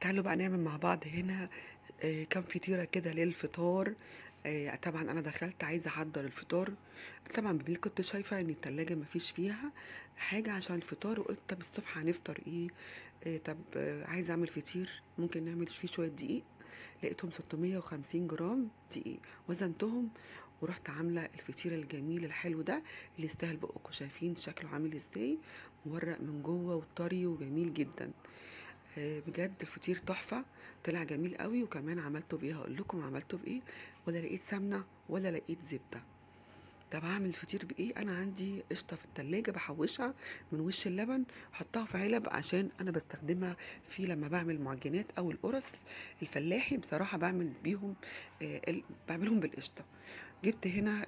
تعالوا بقى نعمل مع بعض هنا كام فطيرة كده للفطار. طبعا انا دخلت عايزة احضر الفطار. طبعا بالليل كنت شايفة ان التلاجة مفيش فيها حاجة عشان الفطار، وقلت طب الصبح هنفطر ايه؟ طب عايزة اعمل فطير ممكن نعمل فيه شوية دقيق. لقيتهم 650 جرام دقيق، وزنتهم ورحت عاملة الفطير الجميل الحلو ده اللي يستاهل بقكم. شايفين شكله عامل ازاي؟ مورق من جوه وطري وجميل جدا. بجد الفطير تحفة، طلع جميل قوي. وكمان عملته بيه، هقول لكم عملته بايه. ولا لقيت سمنة ولا لقيت زبدة. طب هعمل الفطير بايه؟ انا عندي قشطة في التلاجة بحوشها من وش اللبن، احطها في علب عشان انا بستخدمها في لما بعمل معجنات او القرص الفلاحي. بصراحة بعمل بيهم بعملهم بالقشطة. جبت هنا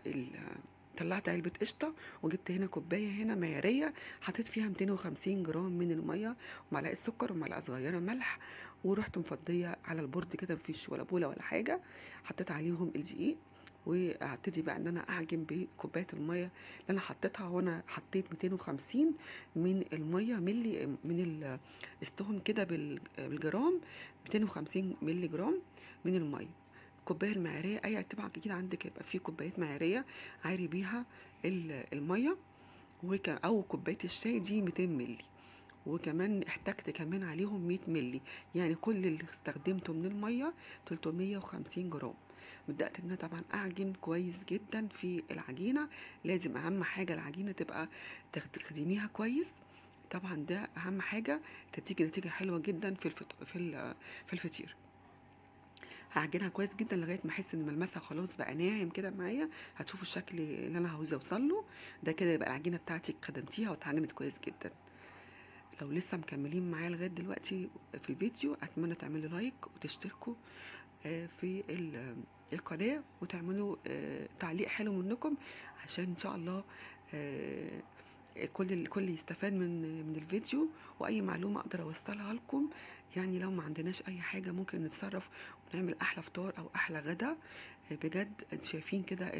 طلعت علبة قشطة، وجبت هنا كوباية هنا معيارية، حطيت فيها 250 جرام من المية، ومعلقة سكر ومعلقة صغيرة ملح. ورحت مفضية على البورد كده، مفيش ولا بولة ولا حاجة. حطيت عليهم الدقيق، وهبتدي بقى ان انا اعجن بكوبايه الميه اللي انا حطيتها. وانا حطيت 250 من الميه ملي من استهم كده بالجرام. 250 ملي جرام من الميه. الكوبايه المعياريه، اي طبعا اكيد عندك يبقى في كوبايات معياريه عايري بيها الميه. او كوبايه الشاي دي 200 ملي. وكمان احتجت كمان عليهم 100 ملي، يعني كل اللي استخدمته من الميه 350 جرام. بدأت ان انا طبعا اعجن كويس جدا في العجينه. لازم اهم حاجه العجينه تبقى تخدميها كويس. طبعا ده اهم حاجه، تديكي نتيجه حلوه جدا في الفطير. هعجنها كويس جدا لغايه ما احس ان ملمسها خلاص بقى ناعم كده معايا. هتشوفوا الشكل اللي انا عاوزه اوصل له. ده كده يبقى العجينه بتاعتك خدمتيها واتعجنت كويس جدا. لو لسه مكملين معايا لغايه دلوقتي في الفيديو، اتمنى تعملوا لايك وتشتركوا في القناه، وتعملوا تعليق حلو منكم، عشان ان شاء الله آه، الكل يستفاد من الفيديو، واي معلومه اقدر اوصلها لكم. يعني لو ما عندناش اي حاجه ممكن نتصرف ونعمل احلى فطار او احلى غدا. بجد انتوا شايفين كده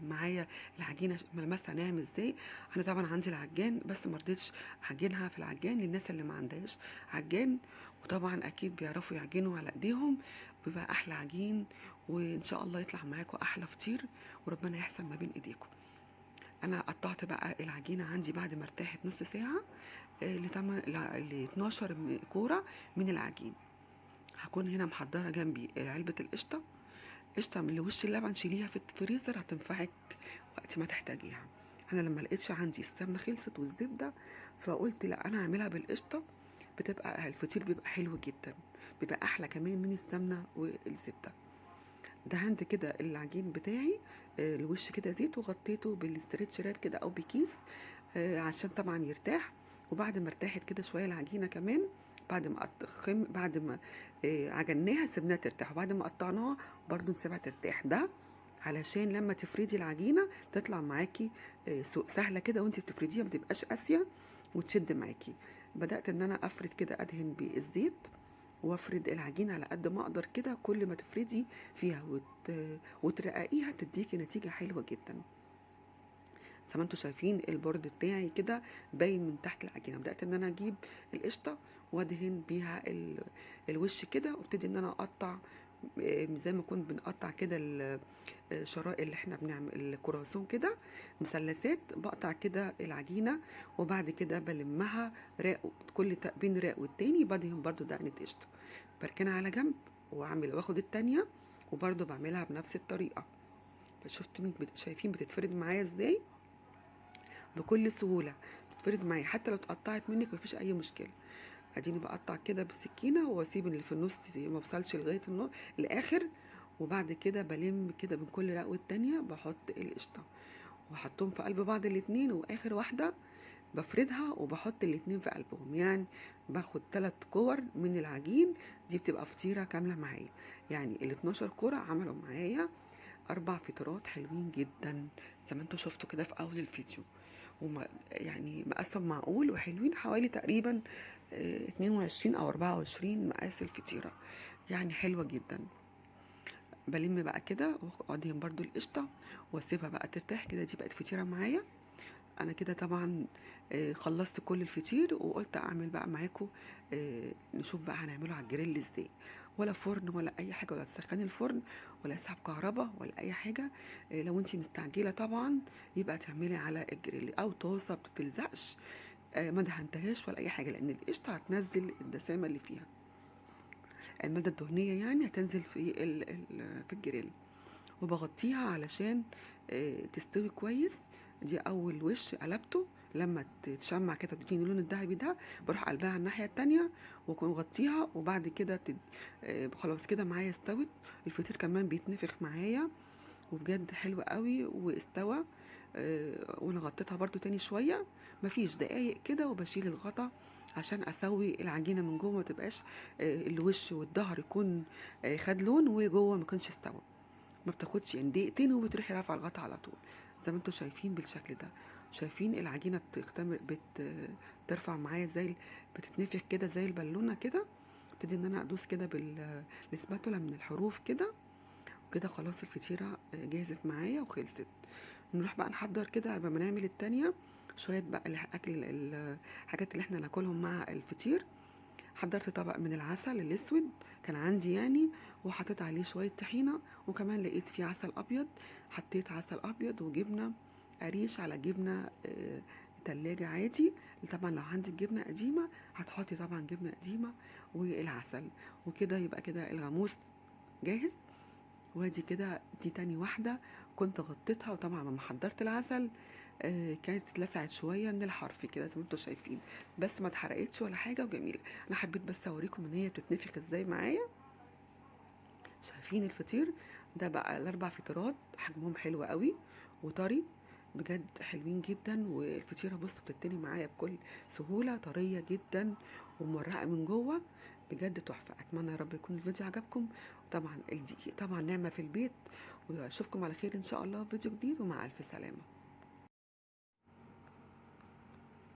معايا العجينه ملمسها ناعم ازاي. انا طبعا عندي العجان، بس ما رضيتش اعجنها في العجان للناس اللي ما عندهاش عجان. وطبعا اكيد بيعرفوا يعجنوا على ايديهم، بيبقى احلى عجين. وان شاء الله يطلع معاكم احلى فطير، وربنا يحسن ما بين ايديكم. انا قطعت بقى العجينه عندي بعد ما ارتاحت نص ساعه ل 12 كوره من العجين. هكون هنا محضره جنبي علبه القشطه. قشطه من وش اللبن، شيليها في الفريزر هتنفعك وقت ما تحتاجيها. انا لما لقيتش عندي السمنه خلصت والزبده، فقلت لا انا هعملها بالقشطه. بتبقى الفطير بيبقى حلو جدا، بيبقى احلى كمان من السمنه والزبده. دهنت كده العجين بتاعي الوش كده زيت، وغطيته بالاسترتش راب كده او بكيس عشان طبعا يرتاح. وبعد ما ارتاحت كده شويه العجينه كمان، بعد ما عجناها سيبناها ترتاح، وبعد ما قطعناها برضو نسيبها ترتاح. ده علشان لما تفردي العجينه تطلع معاكي سهله كده، وانت بتفرديها ما تبقاش قاسيه وتشد معاكي. بدات ان انا افرد كده، ادهن بالزيت وافرد العجينه على قد ما اقدر كده. كل ما تفردي فيها وترققيها تديكي نتيجه حلوه جدا. زي ما انتم شايفين البورد بتاعي كده باين من تحت العجينه. بدات ان انا اجيب القشطه وادهن بيها الوش كده، وابتدي ان انا اقطع زي ما كنا بنقطع كده الشرائح اللي احنا بنعمل الكرواسون كده مثلثات. بقطع كده العجينه، وبعد كده بلمها راق، كل بين راق والتاني بدهن برضو دهنة قشطه. بركنها على جنب، واخد التانية وبرضو بعملها بنفس الطريقه. شفتوا شايفين بتتفرد معايا ازاي؟ بكل سهوله بتتفرد معايا، حتى لو اتقطعت منك مفيش اي مشكله. اديني بقطع كده بالسكينه، واسيب اللي في النص ما وصلش لغايه الاخر. وبعد كده بلم كده من كل رقوه تانية، بحط القشطه واحطهم في قلب بعض الاتنين، واخر واحده بفردها وبحط الاتنين في قلبهم. يعني باخد 3 كور من العجين، دي بتبقى فطيره كامله معايا. يعني ال 12 كوره عملوا معايا 4 فطيرات حلوين جدا، زي ما انتوا شفتوا كده في اول الفيديو. يعني مقاسهم معقول وحلوين، حوالي تقريبا 22 او 24 مقاس الفطيره، يعني حلوه جدا. بلم بقى كده وادهن برضو القشطه واسيبها بقى ترتاح كده. دي بقت فطيره معايا. انا كده طبعا خلصت كل الفطير، وقلت اعمل بقى معاكم نشوف بقى هنعمله على الجريل ازاي. ولا فرن ولا اي حاجه، ولا تسخني الفرن ولا اسحب كهرباء ولا اي حاجه. لو انتي مستعجله طبعا يبقى تعملي على الجريل او طاسه بتلزقش، ما دهنتهاش ولا اي حاجه، لان القشطه هتنزل الدسامه اللي فيها، الماده الدهنيه يعني هتنزل في في الجريل. وبغطيها علشان تستوي كويس. دي اول وش قلبته، لما تتشمع كده وتديني اللون الذهبي ده بروح قلبها على الناحيه التانية واكون مغطيها. وبعد كده خلاص كده معايا استوت. الفطير كمان بيتنفخ معايا وبجد حلو قوي واستوى. وانا غطيتها برضو تاني شويه، مفيش دقايق كده، وبشيل الغطا عشان اسوي العجينه من جوه، ما تبقاش الوش والظهر يكون خد لون وجوه ما يكونش استوى. ما بتاخدش يعني دقيقتين وبتروحي رافعه الغطا على طول، زي ما انتم شايفين بالشكل ده. شايفين العجينه بترفع معايا بتتنفخ كده زي البالونه كده. ابتدي ان انا ادوس كده بالسباتولا من الحروف كده. وكده خلاص الفطيره جهزت معايا وخلصت. نروح بقى نحضر كده قبل ما نعمل التانية شويه بقى الاكل، الحاجات اللي احنا ناكلهم مع الفطير. حضرت طبق من العسل الاسود كان عندي يعني، وحطيت عليه شويه طحينه، وكمان لقيت فيه عسل ابيض، حطيت عسل ابيض وجبنه قريش على جبنه تلاجة عادي. طبعا لو عندك جبنه قديمه هتحطي طبعا جبنه قديمه والعسل. وكده يبقى كده الغاموس جاهز. وادي كده دي تاني واحده كنت غطيتها، وطبعا لما حضرت العسل كانت اتلسعت شويه من الحرف كده زي ما انتم شايفين، بس ما اتحرقتش ولا حاجه وجميله. انا حبيت بس اوريكم ان هي بتتنفخ ازاي معايا. شايفين الفطير ده بقى الاربع فطيرات حجمهم حلو قوي وطري، بجد حلوين جدا. والفطيره بص بتتني معايا بكل سهوله، طريه جدا ومورقه من جوه، بجد تحفه. اتمنى يا رب يكون الفيديو عجبكم. طبعا الدقيق طبعا نعمه في البيت، واشوفكم على خير ان شاء الله في فيديو جديد، ومع الف سلامه.